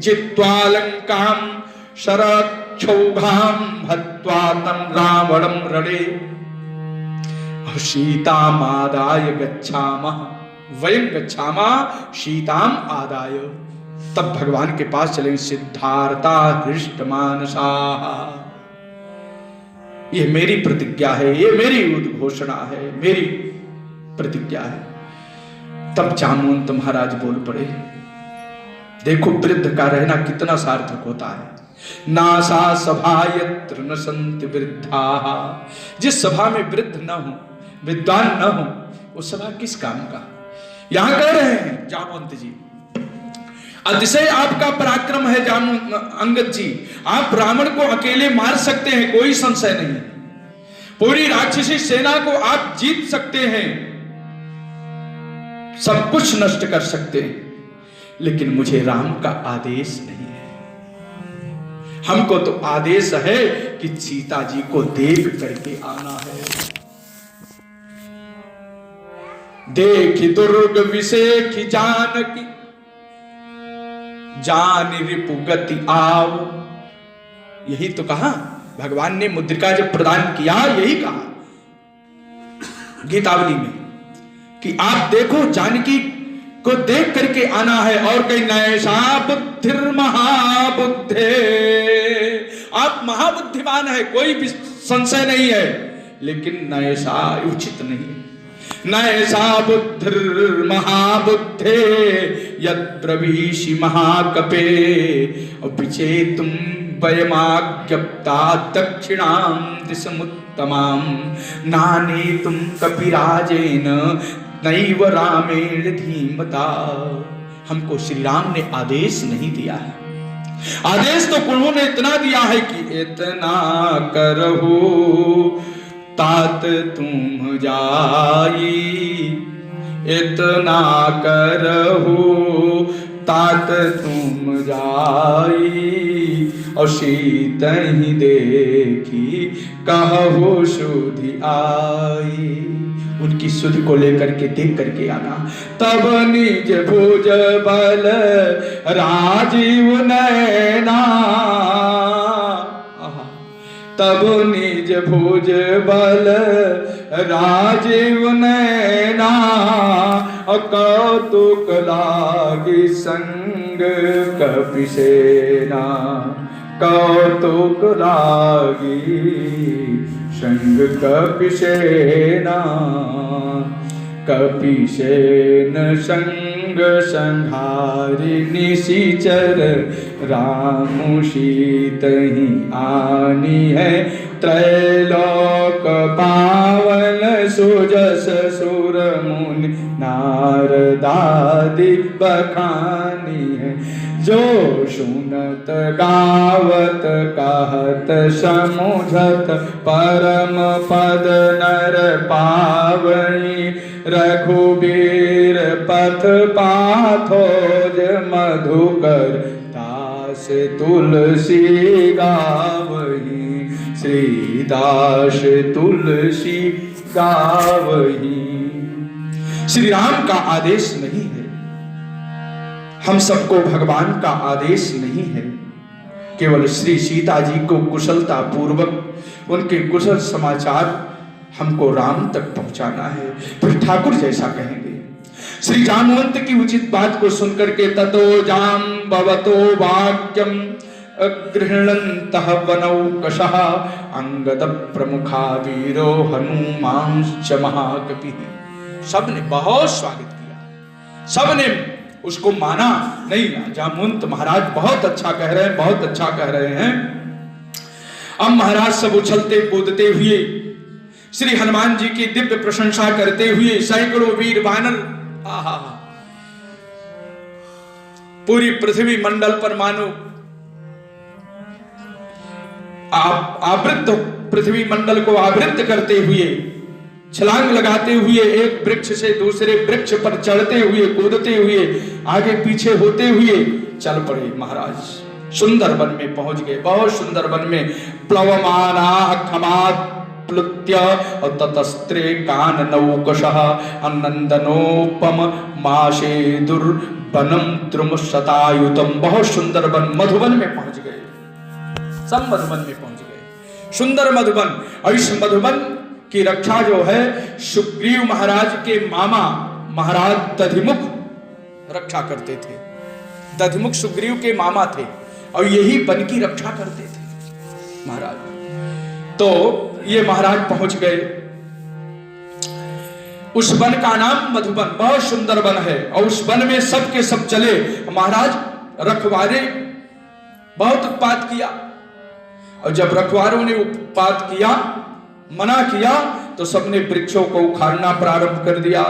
जित्वा लंकां शरक्षौघां हत्वा तं रावणं रणे सीतामादाय गच्छामः वयं गच्छामः सीताम आदाय। तब भगवान के पास चलेंगे। सिद्धार्था हृष्टमानसाः, ये मेरी प्रतिज्ञा है, ये मेरी उद्घोषणा है, मेरी प्रतिज्ञा है। तब जामवंत महाराज बोल पड़े। देखो वृद्ध का रहना कितना सार्थक होता है। नासा सभा यत्र न सन्ति वृद्धाः, जिस सभा में वृद्ध न हो, विद्वान न हो, वो सभा किस काम का। यहां कह रहे हैं जामवंत जी, अतिशय आपका पराक्रम है अंगद जी, आप रावण को अकेले मार सकते हैं, कोई संशय नहीं। पूरी राक्षसी सेना को आप जीत सकते हैं, सब कुछ नष्ट कर सकते हैं, लेकिन मुझे राम का आदेश नहीं है। हमको तो आदेश है कि सीता जी को देख करके आना है। देखी दुर्ग विषेखी जानकी, जान रिपु गति आओ। यही तो कहा भगवान ने मुद्रिका जब प्रदान किया, यही कहा गीतावली में कि आप देखो जानकी को देख करके आना है। और कहीं नैषा बुद्धिर महाबुद्धे, आप महाबुद्धिमान है, कोई भी संशय नहीं है, लेकिन नैषा उचित नहीं है। नैषा बुद्धिर महाबुद्धे यद्ब्रवीषि महाकपे विचेतुं वयमाज्ञप्ता दक्षिणां दिशमुत्तमां नानेतुं कपिराजेन नैव रामेण धीमता। हमको श्री राम ने आदेश नहीं दिया है। आदेश तो उन्होंने इतना दिया है कि इतना करहु तात तुम जाई, इतना करहु तात तुम जाई। और सीता ही देखी कहु सुधि आई, उनकी सुधि को लेकर के देख करके आना। तब निज भुज बल राजीव नैना, तब निज भुज बल राजीव नैना। कौतुक लागी संग कपिसेना, कौतुक लागी संग कपिसेना। कपिसेन संग संहारि निशिचर रामु सीतहि आनी है। त्रैलोक पावन सुजस सुर मुनि नारदादि बखानी है। जो सुनत गावत कहत समुझत परम पद नर पावई। रघुबीर पथ पाथोज मधुकर दास तुलसी गावही। श्रीदास तुलसी गावही। श्री राम का आदेश नहीं है, हम सबको भगवान का आदेश नहीं है। केवल श्री सीता जी को कुशलता पूर्वक उनके कुशल समाचार हमको राम तक पहुंचाना है। फिर ठाकुर जैसा कहेंगे। श्री जामवंत की उचित बात को सुनकर के ततो जाम्बवतो वाक्यम गृह्णन्तः वनौकशः अंगद प्रमुखा वीरो हनुमांश्च महाकपिः। सबने बहुत स्वागत किया, सबने उसको माना। नहीं, जामवंत महाराज बहुत अच्छा कह रहे हैं, बहुत अच्छा कह रहे हैं। अब महाराज सब उछलते कूदते हुए श्री हनुमान जी की दिव्य प्रशंसा करते हुए सैकड़ों वीर वानर, आहा, पूरी पृथ्वी मंडल पर मानो आवृत, पृथ्वी मंडल को आवृत करते हुए छलांग लगाते हुए एक वृक्ष से दूसरे वृक्ष पर चढ़ते हुए कूदते हुए आगे पीछे होते हुए चल पड़े। महाराज सुंदर वन में पहुंच गए। बहुत सुंदर वन में प्लवमाना खमात प्लुत्य और ततस्त्रे कान नौकशः अनंदनोपम माशे दुर् वनम द्रुम शतायुतम, बहुत सुंदर वन, मधुबन में पहुंच गए, सब मधुबन में पहुंच गए, सुंदर मधुबन। और इस मधुबन की रक्षा जो है सुग्रीव महाराज के मामा महाराज दधिमुख रक्षा करते थे। दधिमुख सुग्रीव के मामा थे और यही वन की रक्षा करते थे महाराज। तो ये महाराज पहुंच गए, उस वन का नाम मधुबन, बहुत सुंदर वन है। और उस वन में सब के सब चले, महाराज रखवारे बहुत उत्पात किया, और जब रखवारों ने उत्पात किया, मना किया, तो सबने वृक्षों को उखाड़ना प्रारंभ कर दिया,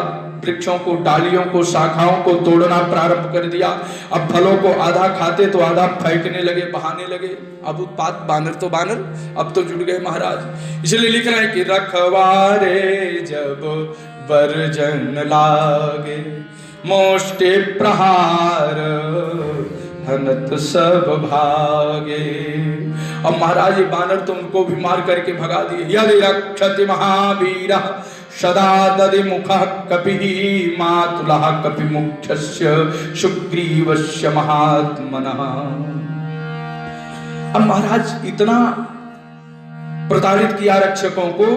वृक्षों को, डालियों को, शाखाओं को तोड़ना प्रारंभ कर दिया। अब फलों को आधा खाते तो आधा फेंकने लगे, बहाने लगे। अब उत्पात, बानर तो बानर, अब तो जुट गए महाराज। इसलिए लिख रहे हैं कि रखवारे जब वर्जन लागे, मोष्टे प्रहार हनत सब भागे। अब महाराज ये बानर तो उनको भी मार करके भगा दिए। यदि रक्षति महावीर सदा दधि मुखः कपिः मातुलः कपि मुख्यस्य सुग्रीवस्य महात्मनः। अब महाराज इतना प्रताड़ित किया रक्षकों को,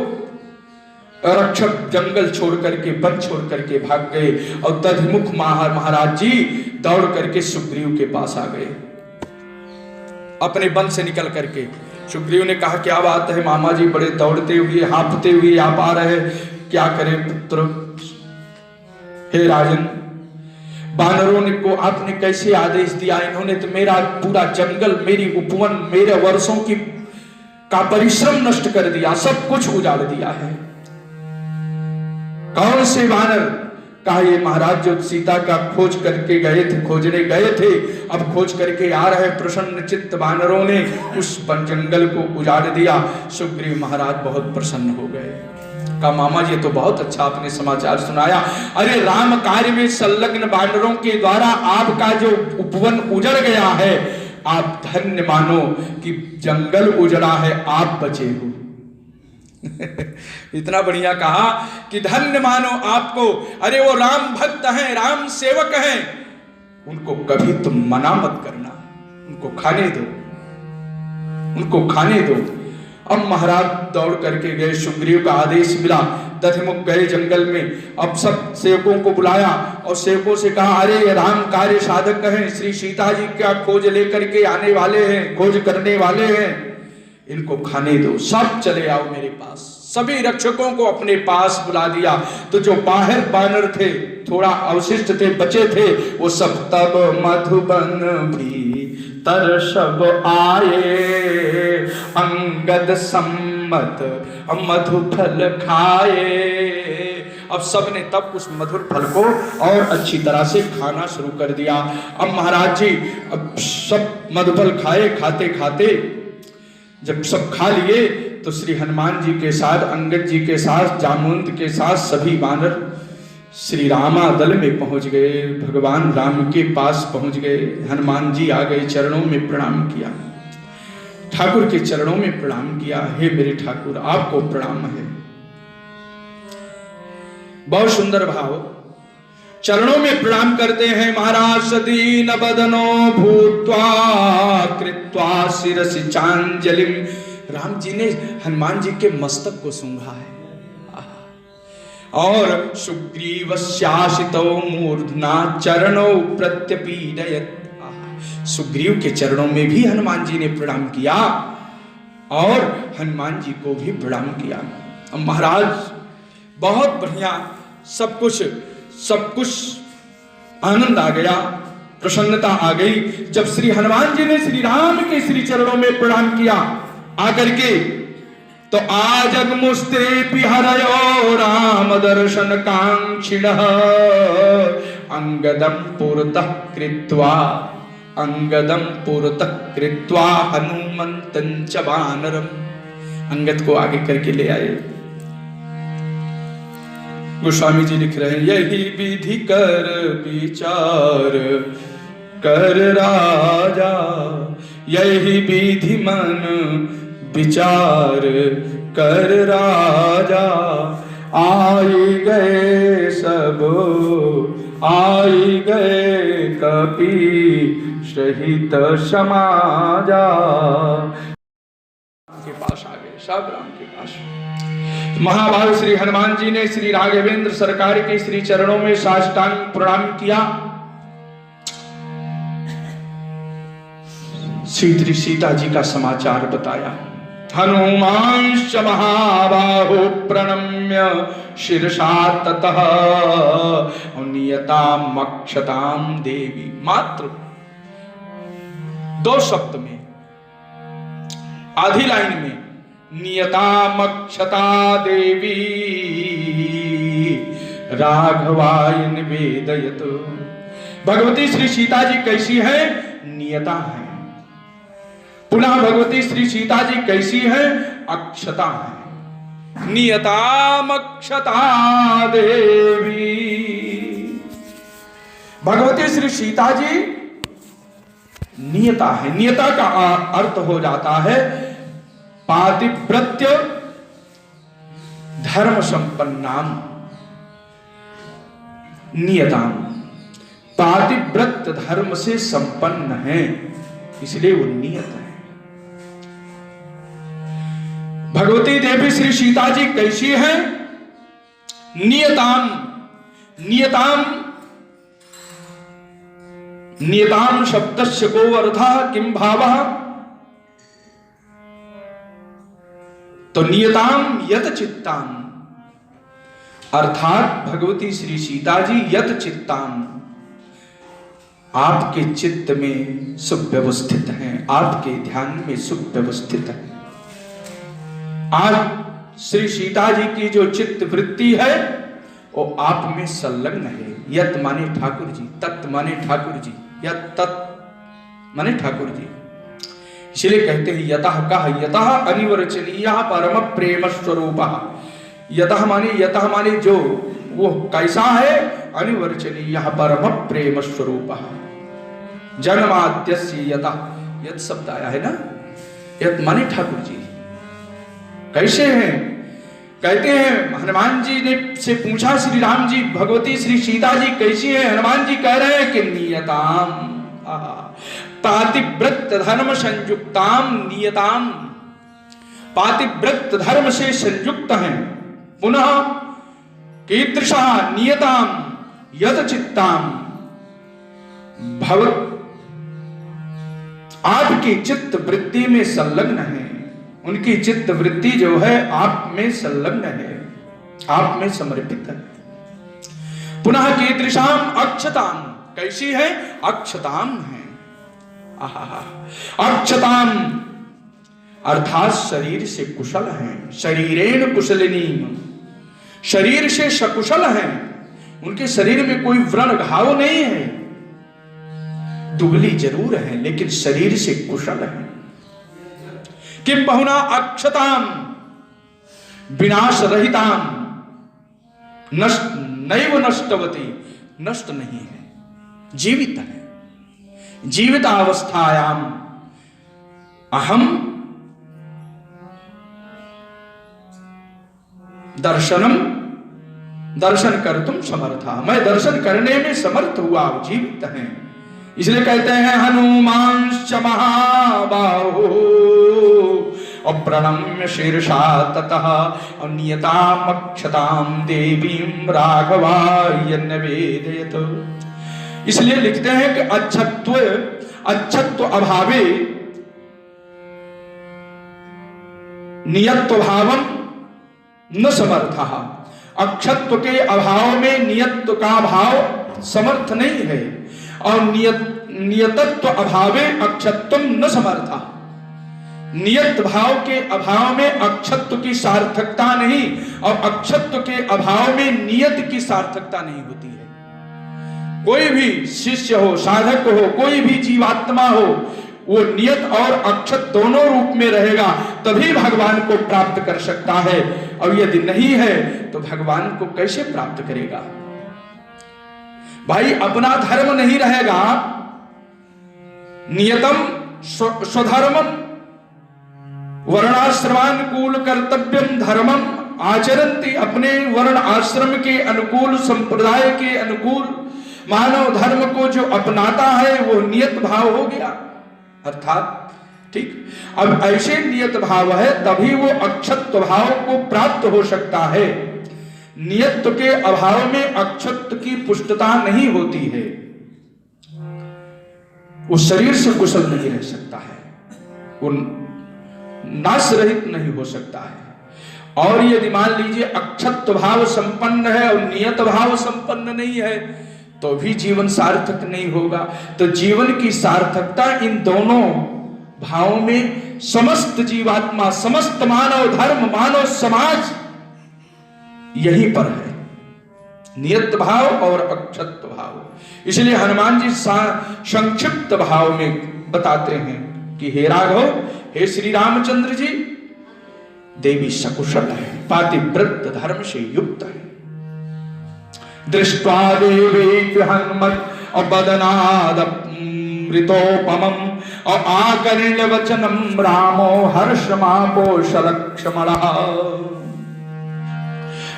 रक्षक जंगल छोड़ करके, वन छोड़ करके भाग गए। और दधिमुख महाराज जी दौड़ करके सुग्रीव के पास आ गए, अपने वन से निकल करके। सुग्रीव ने कहा क्या बात है मामा जी, बड़े दौड़ते हुए हाँफते हुए आप आ रहे, क्या करें पुत्र। हे राजन, बानरों ने को आपने कैसे आदेश दिया, इन्होंने तो मेरा पूरा जंगल, मेरी उपवन, मेरे वर्षों की का परिश्रम नष्ट कर दिया, सब कुछ उजाड़ दिया है। कौन से बानर? कहा ये महाराज जो सीता का खोज करके गए थे, खोजने गए थे, अब खोज करके आ रहे प्रसन्न चित्त बानरों ने उस जंगल को उजाड़ दिया। सुग्रीव महाराज बहुत प्रसन्न हो गए। कहा मामा जी तो बहुत अच्छा आपने समाचार सुनाया। अरे राम कार्य में संलग्न बानरों के द्वारा आपका जो उपवन उजड़ गया है, आप धन्य मानो कि जंगल उजड़ा है, आप बचे हो। इतना बढ़िया कहा कि धन्य मानो आपको। अरे वो राम भक्त हैं, राम सेवक हैं, उनको कभी तुम मना मत करना, उनको खाने दो, उनको खाने दो। अब महाराज दौड़ करके गए, सुग्रीव का आदेश मिला, दधिमुख गए जंगल में। अब सब सेवकों को बुलाया और सेवकों से कहा अरे राम कार्य साधक हैं, श्री सीता जी का खोज लेकर के आने वाले हैं, खोज करने वाले हैं, इनको खाने दो, सब चले आओ मेरे पास। सभी रक्षकों को अपने पास बुला दिया। तो जो बाहर बानर थे, थोड़ा अवशिष्ट थे, बचे थे, वो सब तब मधुबन भी तर सब आए, अंगद सम्मत मधुफल खाए। अब सबने तब उस मधुर फल को और अच्छी तरह से खाना शुरू कर दिया। अब महाराज जी अब सब मधुफल खाए, खाते खाते जब सब खा लिए तो श्री हनुमान जी के साथ, अंगद जी के साथ, जामवंत के साथ सभी वानर श्री रामादल में पहुंच गए, भगवान राम के पास पहुंच गए। हनुमान जी आ गए, चरणों में प्रणाम किया, ठाकुर के चरणों में प्रणाम किया। हे मेरे ठाकुर, आपको प्रणाम है। बहुत सुंदर भाव, चरणों में प्रणाम करते हैं महाराज। दीन बदनो भूत्वा कृत्वा शिरसि चांजलिम। राम जी ने हनुमान जी के मस्तक को सूंघा है। और सुग्रीवस्याशितो मूर्धना चरणों प्रत्यपीडयत्। सुग्रीव के चरणों में भी हनुमान जी ने प्रणाम किया और हनुमान जी को भी प्रणाम किया। महाराज बहुत बढ़िया, सब कुछ आनंद आ गया, प्रसन्नता आ गई। जब श्री हनुमान जी ने श्री राम के श्री चरणों में प्रणाम किया आकर के, तो आजग मुस्ते पिहरयो राम दर्शन कांक्षिणः अंगदम पुरतः कृत्वा हनुमंतं च वानरम। अंगद को आगे करके ले आए। गोस्वामी जी लिख रहे हैं, यही विधि कर विचार कर राजा, यही विधि मन विचार कर राजा। आए गए सब आई गए कपि सहित समाजा। के पास आ गए, सब राम के पास। महाभाग श्री हनुमान जी ने श्री राघवेंद्र सरकार के श्री चरणों में साष्टांग प्रणाम किया। श्री सीता जी का समाचार बताया। हनुमांश्च महाबाहो प्रणम्य शिरसा ततः नियताम अक्षताम देवी। मात्र 2 शब्द में, आधी लाइन में, नियताम अक्षता देवी राघवाय निवेदयत। भगवती श्री सीता जी कैसी है? नियता है। पुनः भगवती श्री सीता जी कैसी है? अक्षता है। नियताम अक्षता देवी। भगवती श्री सीता जी नियता है। नियता का अर्थ हो जाता है पातिव्रत्य धर्म संपन्नाम। नियताम, पातिव्रत्य धर्म से संपन्न है, इसलिए वो नियत है। भगवती देवी श्री सीता जी कैसी है? नियताम। नियताम, नियताम शब्दस्य को अर्थः किम भावः? तो नियताम यत चित्ताम, अर्थात भगवती श्री सीता जी यत चित्ताम, आपके चित्त में सुव्यवस्थित हैं, आपके ध्यान में सुव्यवस्थित है। आज श्री सीता जी की जो चित्त वृत्ति है वो आप में संलग्न है। यत माने ठाकुर जी, तत् माने ठाकुर जी, यत तत् माने ठाकुर जी। इसलिए कहते हैं यतः कह, यतः अनिवर्चनीय परम प्रेम स्वरूपः। यतः माने जो, वो कैसा है? अनिवर्चनीय परम प्रेम स्वरूपः। जन्माद्यस्य यतः, यत शब्द आया है ना, यत माने ठाकुर जी कैसे हैं? कहते हैं हनुमान जी ने से पूछा श्री राम जी, भगवती श्री सीता जी कैसी है? हनुमान जी कह रहे हैं कि नियताम, पातिव्रत धर्म संयुक्ताम। नियताम, पातिव्रत धर्म से संयुक्त हैं। पुनः कीदृशा? नियताम यद चित्ताम, भगवत आपकी चित्त वृत्ति में संलग्न है। उनकी चित्त वृत्ति जो है आप में संलग्न है, आप में समर्पित है। पुनः कीदृशाम? अक्षताम, कैसी है? अक्षताम है। अक्षताम अर्थात शरीर से कुशल हैं। शरीरेण कुशलिनी, शरीर से सकुशल हैं। उनके शरीर में कोई व्रण घाव नहीं है, दुबली जरूर है लेकिन शरीर से कुशल है। किम बहुना अक्षताम, विनाश रहिताम, नष्ट नैव नष्टवती, नष्ट नहीं है, जीवित है। जीवित अवस्थायाम अहम दर्शनम, दर्शन कर तुम समर्था, मैं दर्शन करने में समर्थ हुआ, जीवित हैं। इसलिए कहते हैं हनुमांश्च महाबाहो प्रणम्य शीर्षा ततः नियताम अक्षताम देवीं राघवाय निवेदयत। इसलिए लिखते हैं कि अच्छत्व अभावे नियत्व भावम न समर्थः। अक्षत्व के अभाव में नियत्व का भाव समर्थ नहीं है, और नियतत्व अभावे अक्षत्वम न समर्था। नियत भाव के अभाव में अक्षत्व की सार्थकता नहीं, और अक्षत्व के अभाव में नियत की सार्थकता नहीं होती है। कोई भी शिष्य हो, साधक हो, कोई भी जीवात्मा हो, वो नियत और अक्षत दोनों रूप में रहेगा, तभी भगवान को प्राप्त कर सकता है। और यदि नहीं है तो भगवान को कैसे प्राप्त करेगा? भाई अपना धर्म नहीं रहेगा, नियतम स्वधर्मम वर्णाश्रमानुकूल कर्तव्यम धर्मम आचरन्ति, अपने वर्ण आश्रम के अनुकूल, संप्रदाय के अनुकूल मानव धर्म को जो अपनाता है वो नियत भाव हो गया, अर्थात ठीक। अब ऐसे नियत भाव है तभी वो अक्षत्व भाव को प्राप्त हो सकता है। नियत के अभाव में अक्षत्व की पुष्टता नहीं होती है, वो शरीर से कुशल नहीं रह सकता है, वो नाश रहित नहीं हो सकता है। और यदि मान लीजिए अक्षत्व भाव संपन्न है और नियत भाव संपन्न नहीं है तो भी जीवन सार्थक नहीं होगा। तो जीवन की सार्थकता इन दोनों भावों में समस्त जीवात्मा, समस्त मानव धर्म, मानव समाज यहीं पर है, नियत भाव और अक्षत्व भाव। इसलिए हनुमान जी संक्षिप्त भाव में बताते हैं कि हे राघव, हे श्री रामचंद्र जी, देवी सकुशल है, पातिव्रत धर्म से युक्त है। दृष्ट्वा देवी हनुमत बदनाद मृतोपमम और आकर्ण्य वचनम रामो हर्षमापोषलक्ष्मणः।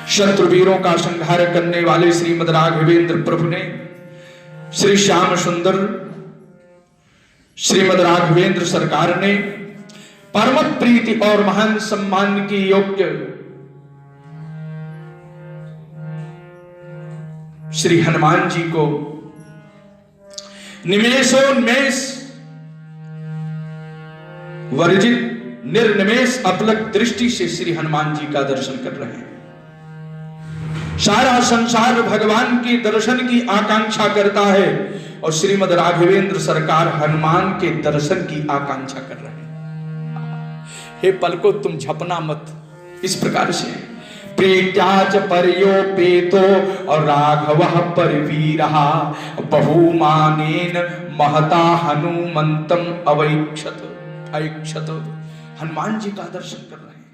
शत्रुवीरों का संहार करने वाले श्रीमद राघवेंद्र प्रभु ने, श्री श्याम सुंदर श्रीमद राघवेंद्र सरकार ने परम प्रीति और महान सम्मान की योग्य श्री हनुमान जी को निमेषोन्मेष वर्जित निर्निमेष अपलक दृष्टि से श्री हनुमान जी का दर्शन कर रहे हैं। सारा संसार भगवान के दर्शन की आकांक्षा करता है और श्रीमद राघवेंद्र सरकार हनुमान के दर्शन की आकांक्षा कर रहे हैं। हे पलको तुम झपना मत, इस प्रकार से प्रीत्याच पर्योपेतो और राघवः परवीरः बहुमानेन महता हनुमंतम अवैक्षत। हनुमान जी का दर्शन कर रहे हैं।